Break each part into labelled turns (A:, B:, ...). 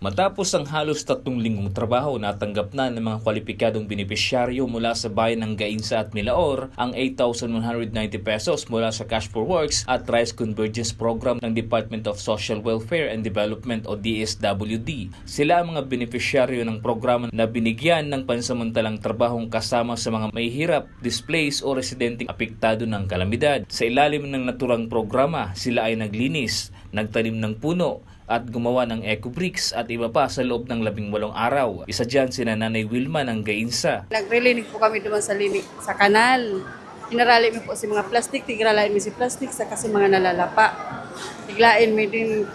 A: Matapos ang halos 3 linggong trabaho, natanggap na ng mga kwalipikadong benepisyaryo mula sa bayan ng Gainsa at Milaor ang 8,190 pesos mula sa Cash for Works at Rice Convergence Program ng Department of Social Welfare and Development o DSWD. Sila ang mga benepisyaryo ng programa na binigyan ng pansamantalang trabahong kasama sa mga mahihirap, displaced o residenteng apektado ng kalamidad. Sa ilalim ng naturang programa, sila ay naglinis, nagtanim ng puno, at gumawa ng eco-bricks at iba pa sa loob ng 18 araw. Isa dyan si Nanay Wilma ng Gainsa.
B: Nagrelinig po kami duman sa kanal. Inarali mo po si mga plastic, tigralain mo si plastic sa kasi mga nalalapa. Tiglain mo din,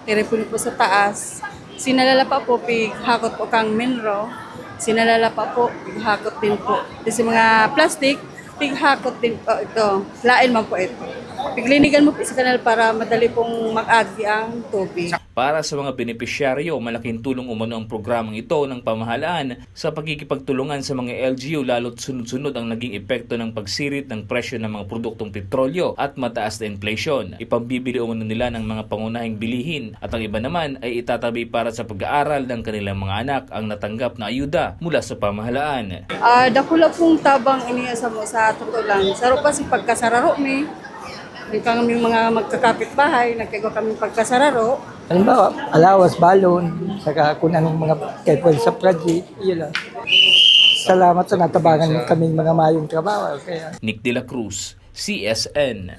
B: tiripon po sa taas. Sinalalapa po, pighakot po kang minro. Sinalalapa po, pighakot din po. Kasi mga plastic, pighakot din po ito. Lain man po ito. Piglinigan mo po sa kanal para madali pong mag-agi ang tubig.
A: Para sa mga benepisyaryo, malaking tulong umano ang programang ito ng pamahalaan sa pagkikipagtulungan sa mga LGU, lalo't sunod-sunod ang naging epekto ng pagsirit ng presyo ng mga produktong petrolyo at mataas na inflation. Ipambibili umano nila ng mga pangunahing bilihin at ang iba naman ay itatabi para sa pag-aaral ng kanilang mga anak ang natanggap na ayuda mula sa pamahalaan.
B: Dakula pong tabang iniasa mo sa totoo lang. Saro pa si pagkasararo mi. Kami mga magkakapit-bahay, nagkagawa kami pagkasararo.
C: Halimbawa, alawas, balon, saka kung anong mga kaipuan sa project, yun lang. Salamat sa natabangan kaming mga mayong trabaho. Kaya.
A: Nick De La Cruz, CSN.